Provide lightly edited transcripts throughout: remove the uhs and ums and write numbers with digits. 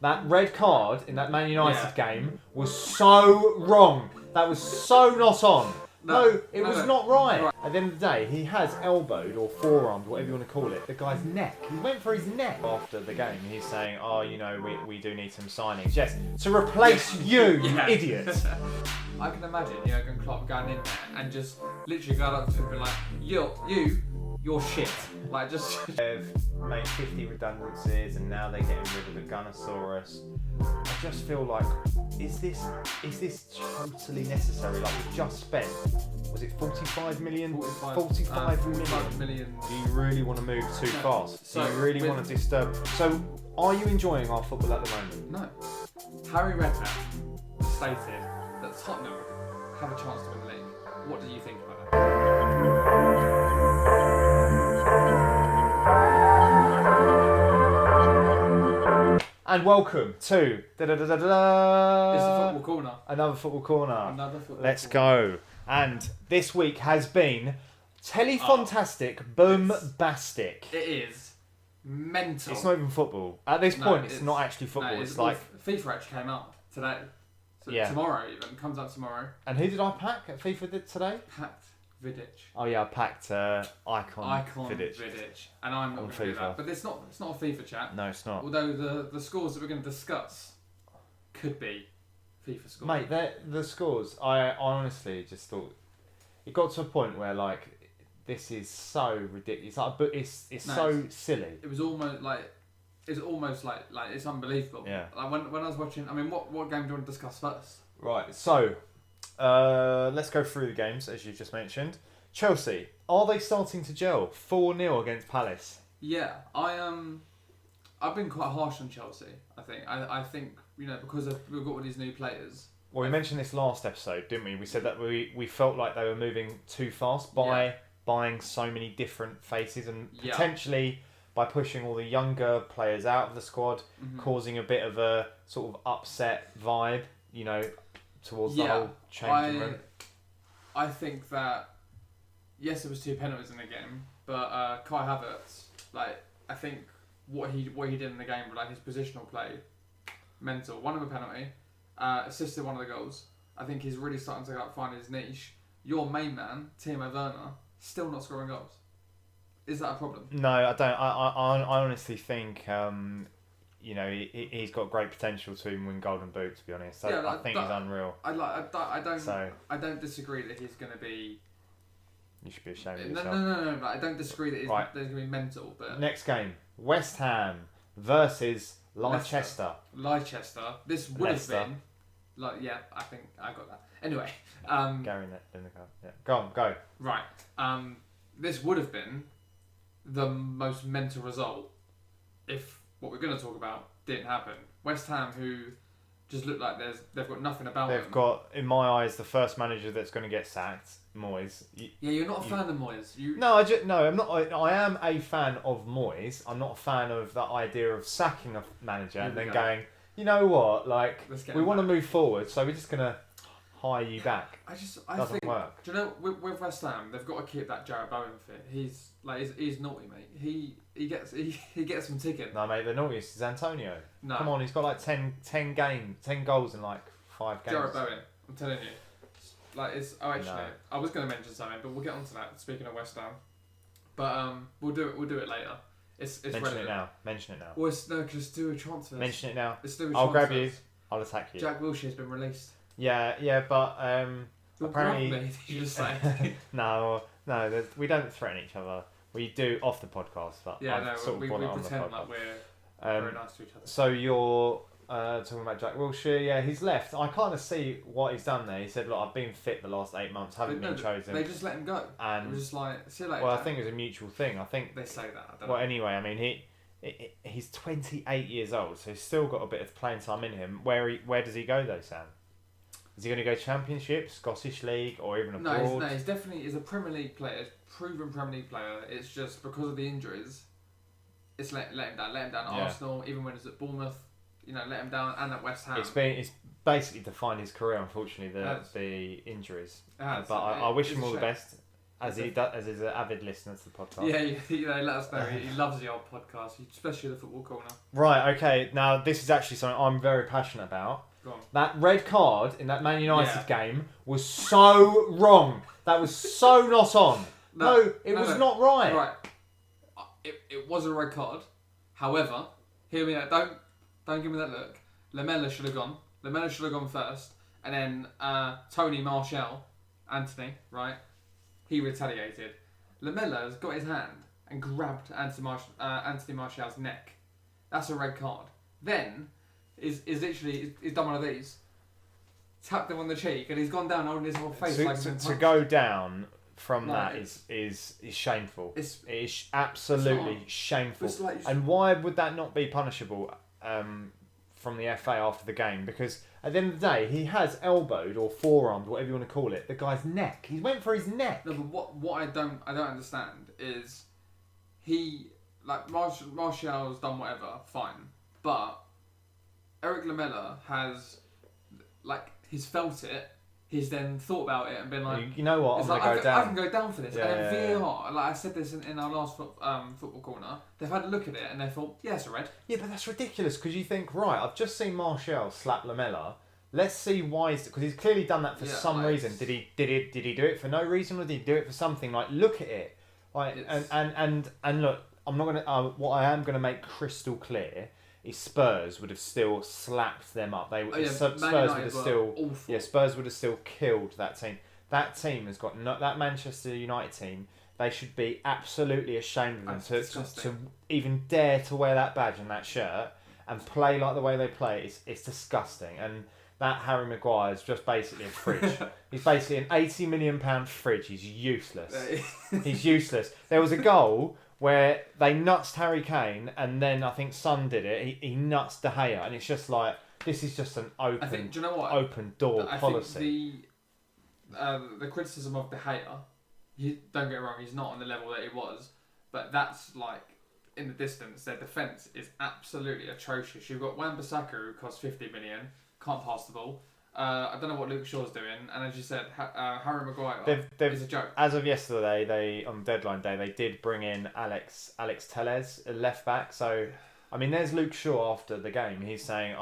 That red card in that Man United game was so wrong. That was so not on. No, it was not right. At the end of the day, he has elbowed or forearmed, whatever you want to call it, the guy's neck. He went for his neck after the game. He's saying, "Oh, you know, we do need some signings." Yes, to replace you idiot. I can imagine Jurgen Klopp going in there and just literally going up to him and like, you're shit. Like just. They've made 50 redundancies and now they're getting rid of the Gunnosaurus. I just feel like, is this totally necessary? Like we've just spent, was it 45 million? 45 million. Do you really want to move too fast? Do you really want to disturb? So, are you enjoying our football at the moment? No. Harry Redknapp stated that Tottenham have a chance to win the league. What do you think about that? And welcome to It's a football corner. Another football corner. Another football Let's corner. go. And this week has been telefantastic, bombastic. It is mental. It's not even football. At this point, it's not actually football. No, it's like FIFA actually came out today. So tomorrow even comes out tomorrow. And who did I pack at FIFA today? Packed Vidic. Oh yeah, I packed Icon Vidic. And I'm not going to do that. But it's not a FIFA chat. No, it's not. Although the scores that we're going to discuss could be FIFA scores. Mate, the scores, I honestly just thought it got to a point where like this is so ridiculous. Like, but it's so silly. It was almost like it's unbelievable. Yeah. Like when I was watching, I mean, what game do you want to discuss first? Right. So, let's go through the games as you just mentioned. Chelsea, are they starting to gel? 4-0 against Palace. Yeah, I've been quite harsh on Chelsea. I think because we've got all these new players. Well, we mentioned this last episode, didn't we? We said that we felt like they were moving too fast by buying so many different faces and potentially by pushing all the younger players out of the squad, causing a bit of a sort of upset vibe, towards the whole changing room. I think that yes, it was 2 penalties in the game, but Kai Havertz, I think what he did in the game, his positional play, mental. One of a penalty, assisted one of the goals. I think he's really starting to find his niche. Your main man, Timo Werner, still not scoring goals. Is that a problem? No, I don't. I honestly think he's got great potential to even win Golden Boot. To be honest, I think he's unreal. I don't disagree that he's going to be. You should be ashamed of yourself. No. I don't disagree that he's going to be mental. But next game, West Ham versus Leicester. Leicester. This would have been. I think I got that. Anyway. Gary Lineker. Yeah. Go. Right. This would have been the most mental result if what we're going to talk about didn't happen. West Ham, who just look like they've got nothing about them. They've got, in my eyes, the first manager that's going to get sacked, Moyes. You're not a fan of Moyes. No, I'm not. I am a fan of Moyes. I'm not a fan of the idea of sacking a manager and then going, you know what, we want to move forward, so we're just going to hire you back. I Doesn't think, work. do you know, with West Ham, they've got to keep that Jarrett Bowen fit. He's naughty, mate. He gets them ticking. No, mate, the naughtiest is Antonio. No. Come on, he's got 10 goals in 5 games. Jarrett Bowen, I'm telling you. I was going to mention something, but we'll get onto that. Speaking of West Ham, but we'll do it later. It's Mention relevant. it now. Well, just do a transfer. Mention it now. Let's do a I'll transfers. grab you. I'll attack you. Jack Wilshere's been released. Yeah, but apparently you just say no. We don't threaten each other. We do off the podcast, but we pretend like we're very nice to each other. So you're talking about Jack Wilshere. Yeah, he's left. I kind of see what he's done there. He said, "Look, I've been fit the last 8 months, haven't been chosen." They just let him go. And it was just like, see you later. Well, I think it was a mutual thing. I think they say that. I don't know. Anyway, I mean he's 28 years old, so he's still got a bit of playing time in him. Where does he go though, Sam? Is he going to go Championship, Scottish League, or even abroad? No, he's definitely a Premier League player, proven Premier League player. It's just because of the injuries, it's let him down. Let him down at Arsenal, even when he's at Bournemouth. Let him down, and at West Ham. It's basically defined his career, unfortunately, the injuries. But I wish him all the best. as he's an avid listener to the podcast. Yeah, let us know. He loves the old podcast, especially the football corner. Right, okay. Now, this is actually something I'm very passionate about. Go on. That red card in that Man United game was so wrong. That was so not on. No, it was not right. Right. It was a red card. However, hear me out. Don't give me that look. Lamela should have gone. Lamela should have gone first. And then Tony Martial, Anthony, right? He retaliated. Lamella's got his hand and grabbed Anthony Martial's neck. That's a red card. Then is literally done one of these. Tapped him on the cheek and he's gone down holding his whole face to go down from that is shameful. It is absolutely shameful. And why would that not be punishable from the FA after the game? Because at the end of the day, he has elbowed or forearmed, whatever you want to call it, the guy's neck. He went for his neck. No, but what I don't understand is Martial's done whatever, fine, but Eric Lamela has he's felt it. He's then thought about it and been like, you know what, I'm going to go down. I can go down for this. Yeah, and then VAR, like I said this in our last football corner, they've had a look at it and they thought, yeah, it's a red. Yeah, but that's ridiculous because you think, right, I've just seen Martial slap Lamela. Let's see why, because he's clearly done that for some reason. Did he do it for no reason or did he do it for something? Like, look at it. Like, and look, I'm not gonna. What I am gonna make crystal clear is Spurs would have still slapped them up. Spurs would have still killed that team. That team has got that Manchester United team. They should be absolutely ashamed of them to even dare to wear that badge and that shirt and play like the way they play. It's disgusting. And that Harry Maguire is just basically a fridge. He's basically an £80 million fridge. He's useless. He's useless. There was a goal where they nutsed Harry Kane, and then I think Son did it. He nuts De Gea, and it's just like, this is just an open door policy. The criticism of De Gea, don't get me wrong, he's not on the level that he was, but that's like in the distance. Their defence is absolutely atrocious. You've got Wan-Bissaka who costs 50 million, can't pass the ball. I don't know what Luke Shaw's doing, and as you said, Harry Maguire is a joke. As of yesterday, on deadline day, they did bring in Alex Telles, a left back. So, I mean, there's Luke Shaw after the game. He's saying,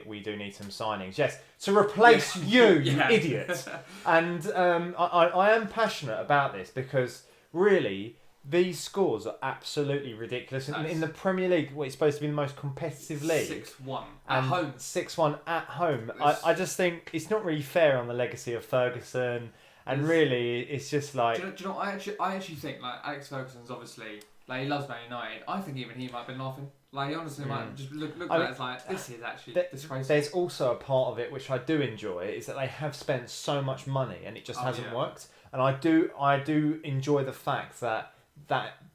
we do need some signings. Yes, to replace you idiot. And I am passionate about this because really, these scores are absolutely ridiculous. In the Premier League, it's supposed to be the most competitive league. 6-1 at home. 6-1 at home. I just think it's not really fair on the legacy of Ferguson. And really, it's just like... Do you know what? I actually think, like, Alex Ferguson's obviously... Like, he loves Man United. I think even he might have been laughing. Like, he honestly might just look at it as like, this is actually disgraceful. There's also a part of it which I do enjoy, is that they have spent so much money and it just hasn't worked. And I do enjoy the fact that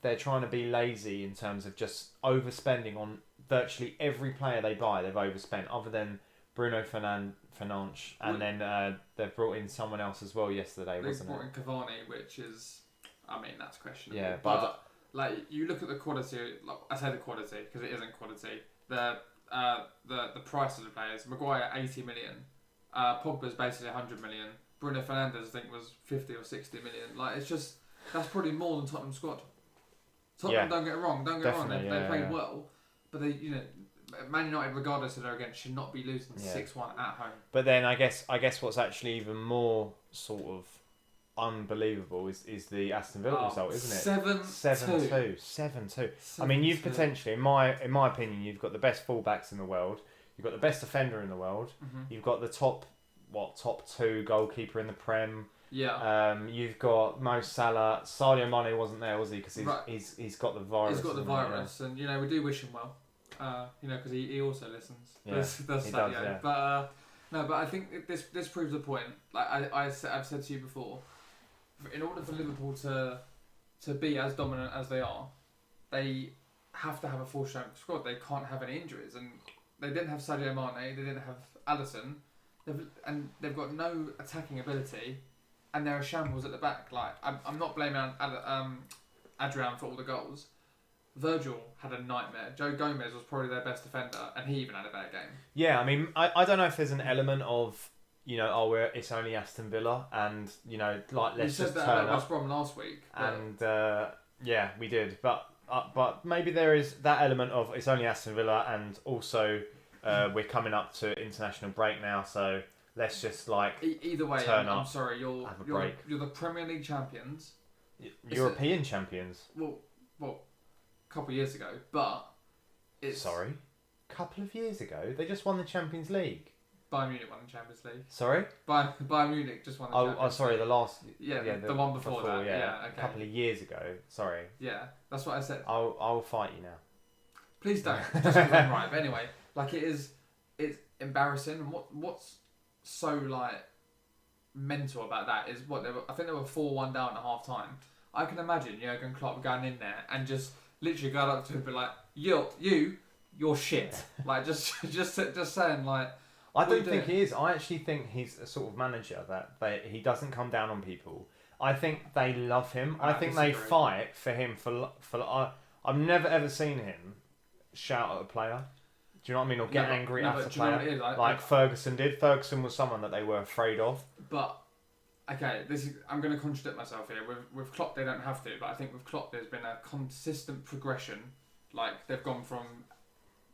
they're trying to be lazy in terms of just overspending on virtually every player they buy. They've overspent, other than Bruno Fernandes, and then they've brought in someone else as well yesterday, wasn't it? They brought in Cavani, which is, I mean, that's questionable. Yeah, but like, you look at the quality. Like, I say the quality because it isn't quality. The price of the players. Maguire 80 million. Pogba's basically 100 million. Bruno Fernandes I think was 50 or 60 million. Like, it's just. That's probably more than Tottenham's squad. Tottenham, don't get it wrong. They played well, but they, Man United, regardless of their against, should not be losing 6-1 at home. But then I guess what's actually even more sort of unbelievable is the Aston Villa result, isn't it? 7-2. 7-2. I mean, you've potentially, in my opinion, you've got the best fullbacks in the world. You've got the best defender in the world. Mm-hmm. You've got the top 2 goalkeeper in the Prem. Yeah. You've got Mo Salah. Sadio Mane wasn't there, was he? Because he's got the virus. He's got the virus, and we do wish him well. Because he also listens. Yeah, does he Sadio. does, yeah. But no, but I think this proves the point. Like I've said to you before, in order for Liverpool to be as dominant as they are, they have to have a full strength squad. They can't have any injuries, and they didn't have Sadio Mane. They didn't have Alisson, and they've got no attacking ability. And they're a shambles at the back. Like, I'm not blaming Adrian for all the goals. Virgil had a nightmare. Joe Gomez was probably their best defender, and he even had a bad game. Yeah, I mean, I don't know if there's an element of it's only Aston Villa, and like let's you just said that turn about West up. Brom last week. And yeah, we did, but maybe there is that element of it's only Aston Villa, and also we're coming up to international break now, so let's just like either way. I'm sorry, you're the Premier League champions, European champions. Well, a couple of years ago, but it's a couple of years ago they just won the Champions League. Bayern Munich won the Champions League. Sorry? Bayern Munich just won the Champions League. Oh, sorry, the last... Yeah, the one before that. Yeah, okay. A couple of years ago. Sorry. Yeah, that's what I said. I'll fight you now. Please don't. Just because I'm right. But anyway, like it's embarrassing. And what's so like mental about that is I think they were 4-1 down at half time. I can imagine Jurgen Klopp going in there and just literally going up to him and be like, you're shit. Like just saying like... I don't think he is. I actually think he's a sort of manager that he doesn't come down on people. I think they love him. I think they fight for him I've never ever seen him shout at a player. Do you know what I mean? Or get angry at a player. Do you know what it is? Like Ferguson did. Ferguson was someone that they were afraid of. But okay, I'm going to contradict myself here. With Klopp, they don't have to. But I think with Klopp, there's been a consistent progression. Like they've gone from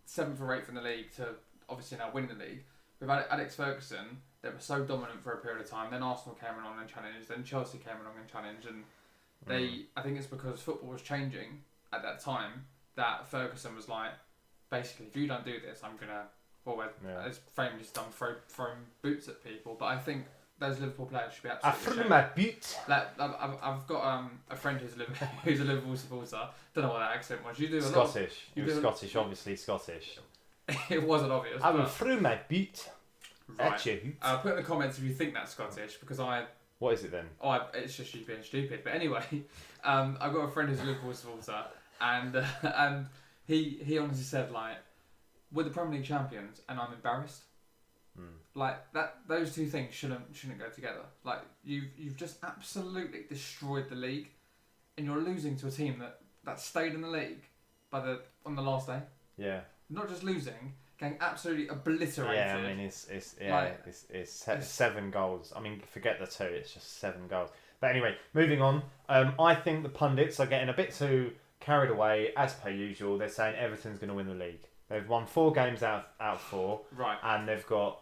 7th or 8th in the league to obviously now winning the league. With Alex Ferguson, they were so dominant for a period of time. Then Arsenal came along and challenged. Then Chelsea came along and challenged. And I think it's because football was changing at that time that Ferguson was like, basically, if you don't do this, I'm gonna. As famously done, throwing boots at people. But I think those Liverpool players should be absolutely. I threw my boot. Like I've got a friend who's a Liverpool supporter. Don't know what that accent was. You do a Scottish. You're Scottish, obviously Scottish. It wasn't obvious. I threw my boot at you. Put in the comments if you think that's Scottish, because What is it then? It's just you being stupid. But anyway, I've got a friend who's a Liverpool supporter, and he honestly said like, we're the Premier League champions, and I'm embarrassed. Like that, those two things shouldn't go together. Like you've just absolutely destroyed the league, and you're losing to a team that stayed in the league on the last day. Yeah. Not just losing, getting absolutely obliterated. Yeah, I mean it's 7 goals. I mean, forget the 2. It's just 7 goals. But anyway, moving on. I think the pundits are getting a bit too carried away, as per usual. They're saying Everton's going to win the league. They've won 4 games out of 4, right? And they've got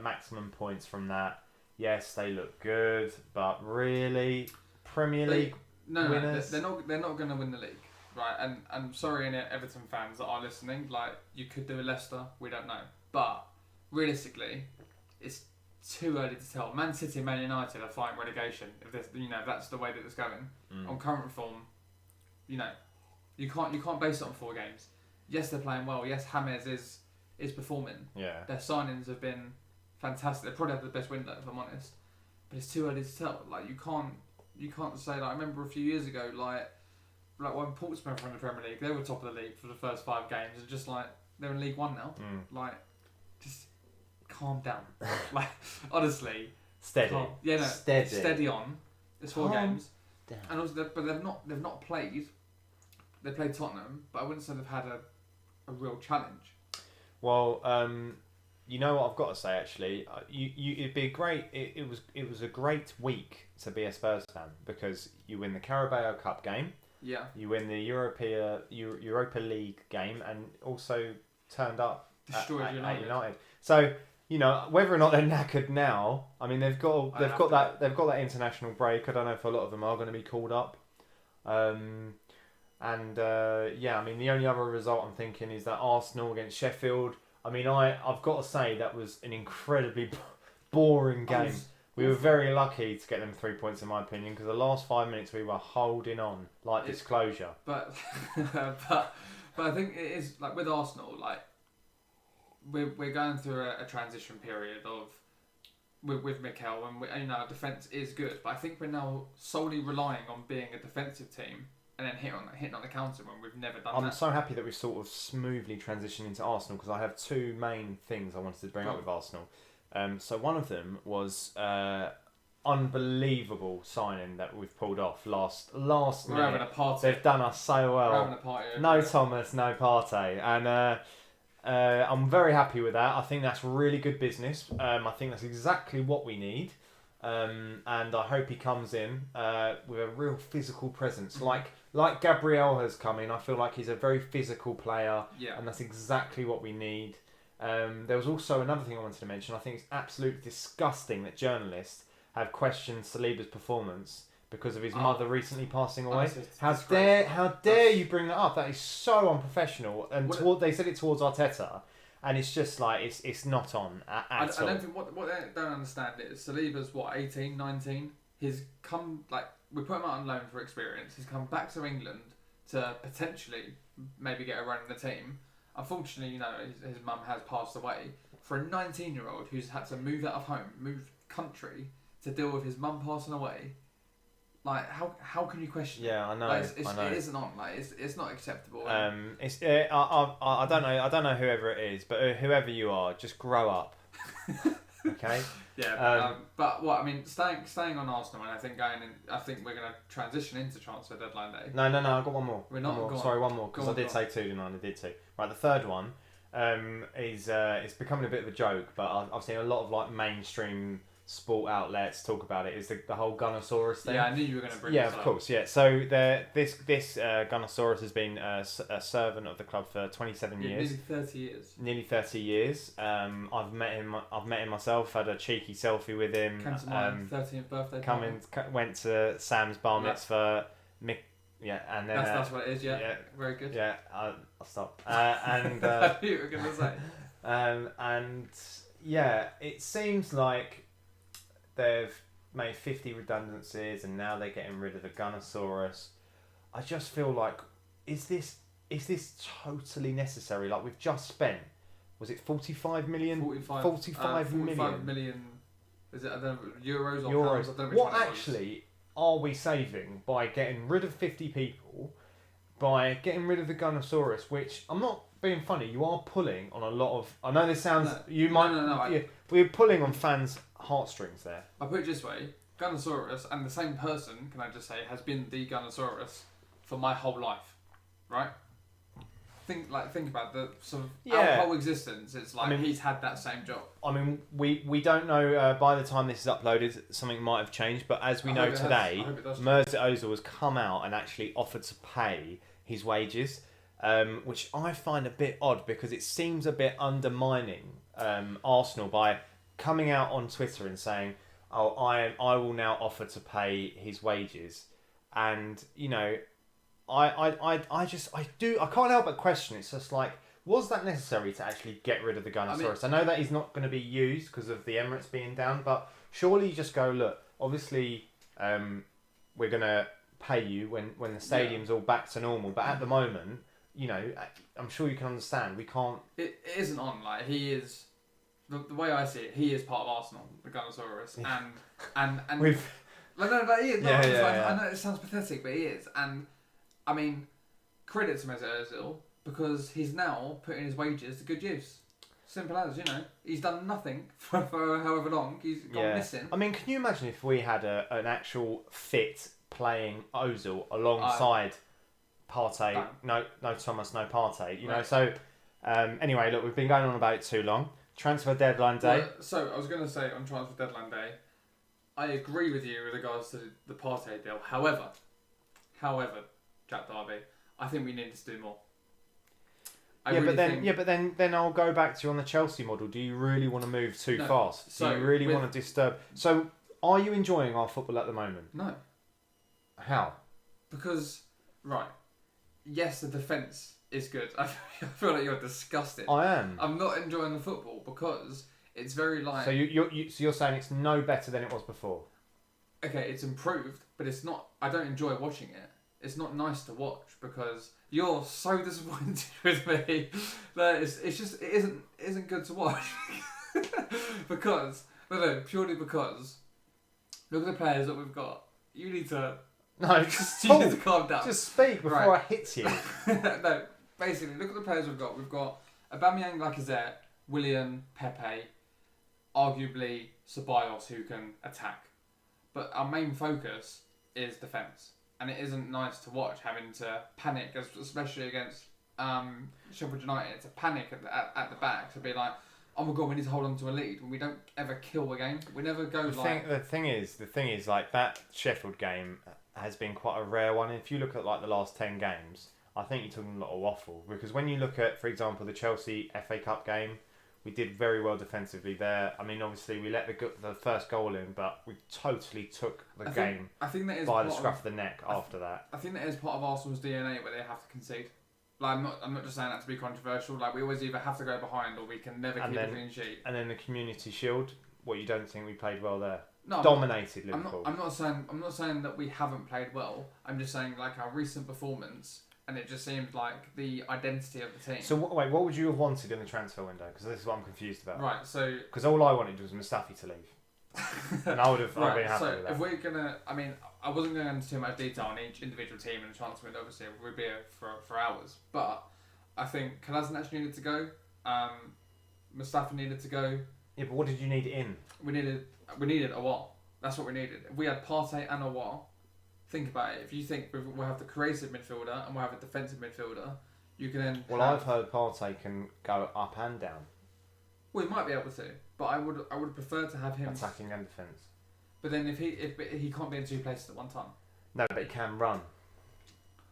maximum points from that. Yes, they look good, but really, Premier League winners. They're not going to win the league. Right, and I'm sorry, any Everton fans that are listening, like, you could do a Leicester, we don't know. But, realistically, it's too early to tell. Man City and Man United are fighting relegation, if that's the way that it's going. On current form, you can't base it on 4 games. Yes, they're playing well. Yes, James is performing. Yeah. Their signings have been fantastic. They probably have the best window, if I'm honest. But it's too early to tell. Like, you can't say, like, I remember a few years ago, like when Portsmouth were in the Premier League, they were top of the league for the first 5 games. It's just like, they're in League One now. Like, just calm down. Like, honestly. Steady. Steady on. It's 4 games. Down. And also, but they've not played. They played Tottenham, but I wouldn't say they've had a real challenge. Well, you know what I've got to say actually. It'd be great. It was a great week to be a Spurs fan, because you win the Carabao Cup game. Yeah. You win the Europa League game, and also turned up destroyed United. So whether or not they're knackered now. I mean, they've got that international break. I don't know if a lot of them are going to be called up. I mean, the only other result I'm thinking is that Arsenal against Sheffield. I mean, I've got to say that was an incredibly boring game. We were very lucky to get them 3 points, in my opinion, because the last 5 minutes we were holding on like disclosure. But I think it is like with Arsenal, like we're going through a transition period with Mikel, and our defence is good, but I think we're now solely relying on being a defensive team and then hitting on the counter when we've never done that. I'm so happy that we've sort of smoothly transitioned into Arsenal, because I have 2 main things I wanted to bring up with Arsenal. So one of them was unbelievable signing that we've pulled off last minute. We're having a party. They've done us so well. We're having a party. No Thomas, no Partey, and I'm very happy with that. I think that's really good business. I think that's exactly what we need. And I hope he comes in with a real physical presence. Like Gabriel has come in, I feel like he's a very physical player. Yeah. And that's exactly what we need. There was also another thing I wanted to mention. I think it's absolutely disgusting that journalists have questioned Saliba's performance because of his mother recently passing away. How dare you bring that up? That is so unprofessional. And they said it towards Arteta, and it's just like it's not on at all. I don't think what they don't understand is Saliba's 18, 19. He's come we put him out on loan for experience. He's come back to England to potentially maybe get a run in the team. Unfortunately, his mum has passed away. For a 19-year-old who's had to move out of home, move country to deal with his mum passing away, how can you question it? Yeah, I know. I know. It isn't on. It's not acceptable. I don't know whoever it is, but whoever you are, just grow up. Okay. Yeah. But what I mean, staying on Arsenal, and I think we're going to transition into transfer deadline day. No. I've got one more. We're not. One more because I did say two, didn't I? I did two. Right, the third one is it's becoming a bit of a joke, but I've seen a lot of mainstream sport outlets talk about it. Is the whole Gunnosaurus thing? Yeah, I knew you were going to bring. Yeah, this of up. course. Yeah. So this Gunnosaurus has been a servant of the club for 27 years. Nearly 30 years. I've met him myself. Had a cheeky selfie with him. Came to my 13th birthday. Went to Sam's bar mitzvah. Yeah, and then that's what it is. Yeah. Very good. Yeah, I'll stop. And I knew you were going to say. And yeah, it seems like they've made 50 redundancies and now they're getting rid of the Gunnosaurus. I just feel like, is this totally necessary? Like, we've just spent, was it 45 million? 45 million. Is it, I don't know, euros or euros? pounds? I don't know what actually are we saving by getting rid of 50 people, by getting rid of the Gunnosaurus, which, I'm not being funny, you are pulling on a lot of... I know this sounds... we're pulling on fans' heartstrings there. I'll put it this way, Gunnosaurus, and the same person, can I just say, has been the Gunnosaurus for my whole life, right? Think about the sort of our whole existence. It's he's had that same job. I mean, we don't know. By the time this is uploaded, something might have changed. But as we know today, Mesut Ozil has come out and actually offered to pay his wages, which I find a bit odd because it seems a bit undermining Arsenal by coming out on Twitter and saying, "Oh, I will now offer to pay his wages," and I can't help but question. It's just like, was that necessary to actually get rid of the Gunnosaurus? I know that he's not going to be used because of the Emirates being down, but surely you just go, look, obviously we're going to pay you when the stadium's all back to normal, but at the moment, I'm sure you can understand, we can't... It isn't on, he is... The way I see it, he is part of Arsenal, the Gunnosaurus, and We've... but he is. Yeah. I know it sounds pathetic, but he is, and... I mean, credit to Mesut Ozil because he's now putting his wages to good use. Simple as, he's done nothing for however long. He's gone missing. I mean, can you imagine if we had an actual fit playing Ozil alongside Partey? No Thomas, no Partey. You know, so anyway, look, we've been going on about it too long. Transfer deadline day. Well, so I was going to say on transfer deadline day, I agree with you with regards to the Partey deal. However. Jack Darby, I think we need to do more. But then I'll go back to you on the Chelsea model. Do you really want to move too fast? Do you really want to disturb? So, are you enjoying our football at the moment? No. How? Because, yes, the defence is good. I feel like you're disgusted. I am. I'm not enjoying the football because it's very So you're saying it's no better than it was before? Okay, it's improved, but it's not. I don't enjoy watching it. It's not nice to watch because you're so disappointed with me that it isn't good to watch purely because look at the players that we've got. You need to need to calm down. Just speak before I hit you. No, basically look at the players we've got. We've got Aubameyang, Lacazette, Willian, Pepe, arguably Ceballos who can attack, but our main focus is defence. And it isn't nice to watch having to panic, especially against Sheffield United to panic at the back, to be like, oh my god, we need to hold on to a lead when we don't ever kill a game. We never go The thing is, like, that Sheffield game has been quite a rare one. If you look at like the last 10 games, I think you're talking a lot of waffle, because when you look at, for example, the Chelsea FA Cup game, we did very well defensively there. I mean, obviously we let the first goal in, but we totally took the game by the scruff of the neck after that. I think that is part of Arsenal's DNA, where they have to concede. Like, I'm not just saying that to be controversial. Like, we always either have to go behind or we can never keep a clean sheet. And then the Community Shield, what, you don't think we played well there? No, dominated Liverpool. I'm not saying that we haven't played well. I'm just saying, like, our recent performance, and it just seemed like the identity of the team. So wait, what would you have wanted in the transfer window? Because this is what I'm confused about. Right. So because all I wanted was Mustafi to leave, and I would have been happy with that. If we're gonna, I mean, I wasn't going into too much detail on each individual team and the transfer window. Obviously, we'd be here for hours. But I think Kolasinac needed to go. Mustafi needed to go. Yeah, but what did you need in? We needed a what? That's what we needed. If we had Partey and a what? Think about it. If you think we'll have the creative midfielder and we'll have a defensive midfielder, you can then. Well, I've heard Partey can go up and down. Well, he might be able to, but I would prefer to have him attacking and defence. But then if he can't be in two places at one time. No, but he can run.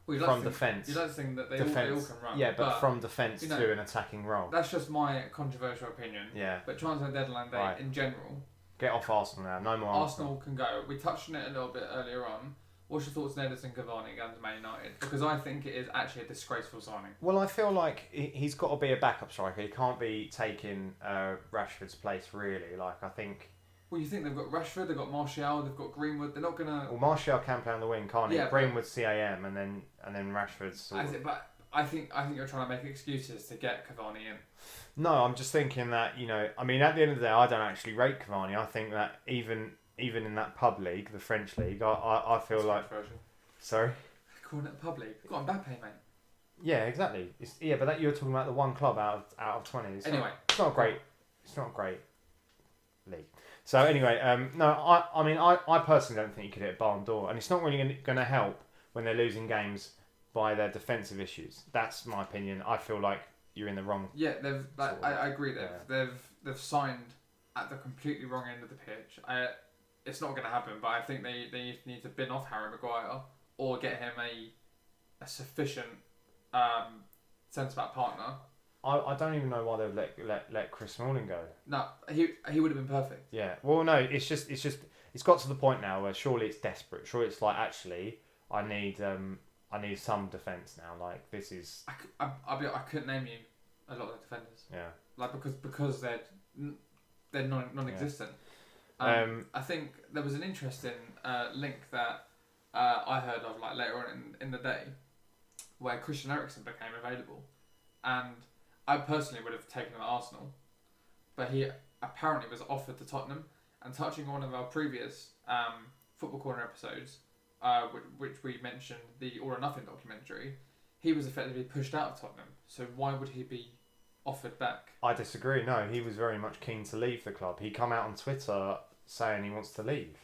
Well, from defence. You don't think that they all can run. Yeah, but from defence to an attacking role. That's just my controversial opinion. Yeah. But transfer deadline day in general. Get off Arsenal now. No more Arsenal can go. We touched on it a little bit earlier on. What's your thoughts on Ederson Cavani against Man United? Because I think it is actually a disgraceful signing. Well, I feel like he's got to be a backup striker. He can't be taking Rashford's place, really. Like, I think... Well, you think they've got Rashford, they've got Martial, they've got Greenwood. They're not gonna. Well, Martial can play on the wing, can't he? Yeah, Greenwood's CAM, and then Rashford's. But I think you're trying to make excuses to get Cavani in. No, I'm just thinking that, you know, I mean, at the end of the day, I don't actually rate Cavani. I think that even in that pub league, the French league, I feel like. Sorry. Calling it a pub league. You've got Mbappe, mate. Yeah, exactly. But you're talking about the one club out of 20. Anyway, it's not great. It's not a great league. So anyway, no, I personally don't think you could hit a barn door, and it's not really going to help when they're losing games by their defensive issues. That's my opinion. I feel like you're in the wrong. Yeah, I agree. They've signed at the completely wrong end of the pitch. It's not going to happen, but I think they need to bin off Harry Maguire or get him a sufficient centre-back partner. I don't even know why they would let Chris Smalling go. No, he would have been perfect. Yeah. Well, no, it's got to the point now where surely it's desperate. Surely it's like, actually, I need some defence now. Like, this is. I couldn't name you a lot of the defenders. Yeah. Like, because they're non-existent. Yeah. I think there was an interesting link that I heard of like later on in the day, where Christian Eriksen became available, and I personally would have taken him at Arsenal, but he apparently was offered to Tottenham. And touching on one of our previous Football Corner episodes, which we mentioned, the All or Nothing documentary, he was effectively pushed out of Tottenham. So why would he be offered back? I disagree. No, he was very much keen to leave the club. He come out on Twitter saying he wants to leave.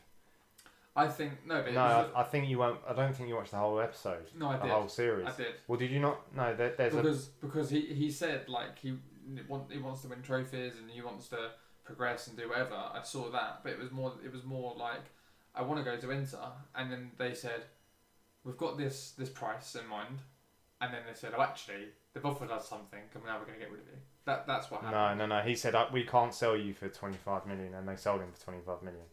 I think no, but I think you won't. I don't think you watched the whole episode. No, I did. The whole series. I did. Well, did you not? No, because he said like he wants to win trophies and he wants to progress and do whatever. I saw that, but it was more like I want to go to Inter, and then they said we've got this price in mind, and then they said, oh, actually they've offered us something, and now we're going to get rid of you. That's what happened. No. He said we can't sell you for 25 million, and they sold him for 25 million.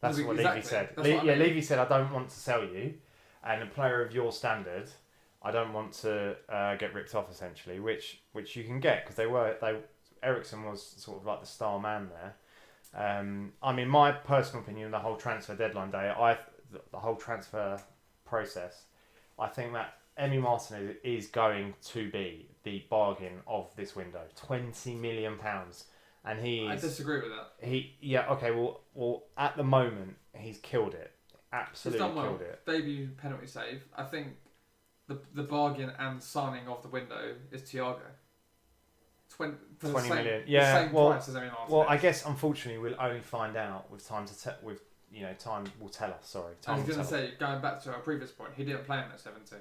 That's what Levy said. Levy said, I don't want to sell you, and a player of your standard, I don't want to get ripped off, essentially, which you can get, because Eriksen was sort of like the star man there. I mean, my personal opinion, the whole transfer deadline day, the whole transfer process, I think that Emi Martinez is going to be the bargain of this window. £20 million. And I disagree with that. Well, at the moment, he's killed it. Absolutely he's done well. Killed it. Debut penalty save. I think the bargain and signing of the window is Thiago. 20 million. Yeah. The same price as Emi Martinez. Well, I guess unfortunately we'll only find out with time time will tell us. Sorry. I was going to say, going back to our previous point, he didn't play him at 70.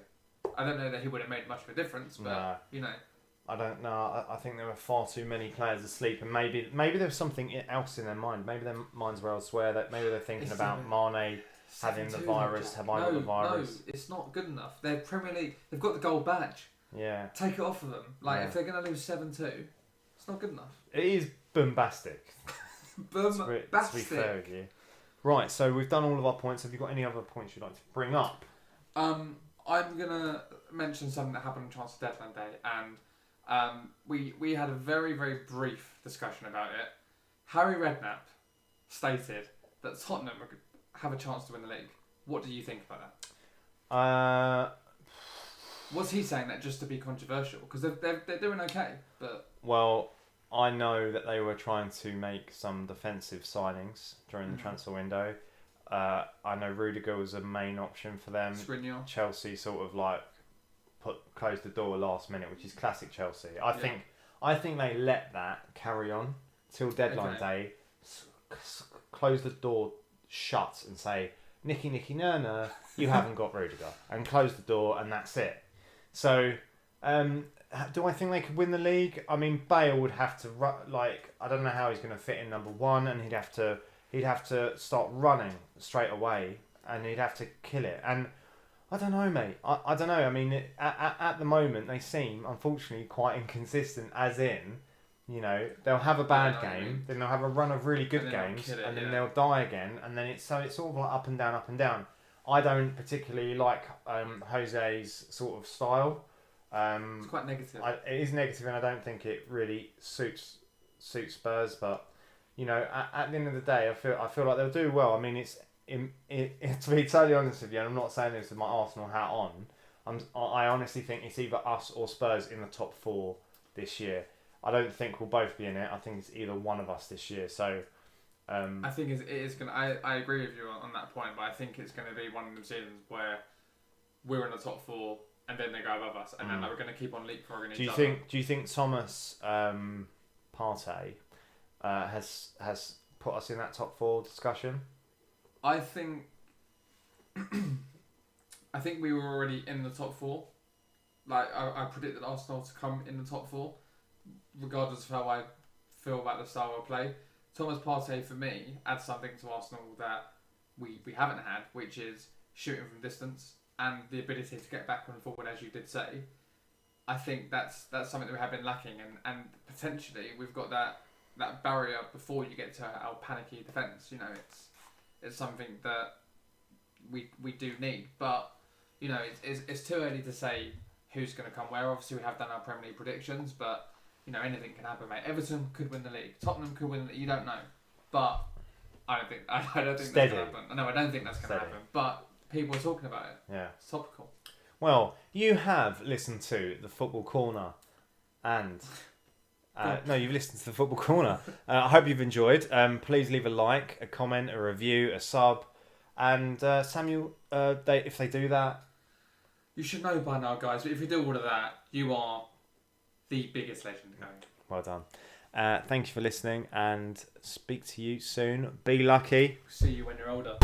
I don't know that he would have made much of a difference, but you know. I don't know. I think there were far too many players asleep, and maybe there was something else in their mind. Maybe their minds were elsewhere. That maybe they're thinking about Mane having the virus. Have I got the virus? No, it's not good enough. They're Premier League. They've got the gold badge. Yeah. Take it off of them. Like if they're going to lose 7-2, it's not good enough. It is bombastic. Bombastic. To be fair with you. Right. So we've done all of our points. Have you got any other points you'd like to bring up? I'm gonna mention something that happened on transfer deadline day, and we had a very, very brief discussion about it. Harry Redknapp stated that Tottenham have a chance to win the league. What do you think about that? Was he saying that just to be controversial? Because they're doing okay, but... Well, I know that they were trying to make some defensive signings during the transfer window. I know Rudiger was a main option for them. Skriniar. Chelsea sort of like closed the door last minute, which is classic Chelsea. I think they let that carry on till deadline day, close the door shut and say, Nicky, no, you haven't got Rudiger, and close the door, and that's it. So, do I think they could win the league? I mean, Bale would have to I don't know how he's going to fit in number one, and he'd have to start running straight away, and he'd have to kill it. And I don't know, mate. I don't know. I mean, at the moment, they seem, unfortunately, quite inconsistent, as in, you know, they'll have a bad game, then they'll have a run of really good games, and then they'll die again, and then it's sort of like up and down. I don't particularly like Jose's sort of style. It's quite negative. It is negative, and I don't think it really suits Spurs. But you know, at the end of the day, I feel like they'll do well. I mean, to be totally honest with you, and I'm not saying this with my Arsenal hat on. I honestly think it's either us or Spurs in the top 4 this year. I don't think we'll both be in it. I think it's either one of us this year. So. I think it is going to... I agree with you on that point, but I think it's going to be one of the seasons where we're in the top 4 and then they go above us, and then we're going to keep on leapfrogging each other. Do you think Thomas Partey has put us in that top 4 discussion? I think we were already in the top 4. Like I predicted Arsenal to come in the top 4, regardless of how I feel about the style of play. Thomas Partey, for me, adds something to Arsenal that we haven't had, which is shooting from distance and the ability to get backward and forward, as you did say. I think that's something that we have been lacking, and potentially we've got that barrier before you get to our panicky defence. You know, it's something that we do need, but you know, it's too early to say who's going to come where. Obviously, we have done our Premier League predictions, but you know, anything can happen, mate. Everton could win the league. Tottenham could win the league. You don't know. But I don't think that's going to happen. No, I don't think that's going to happen. But people are talking about it. Yeah. It's topical. Well, you have listened to the Football Corner, and no, you've listened to the Football Corner. I hope you've enjoyed. Please leave a like, a comment, a review, a sub, and Samuel, if they do that, you should know by now, guys. But if you do all of that, you are the biggest legend going. Well done. Thank you for listening, and speak to you soon. Be lucky. See you when you're older.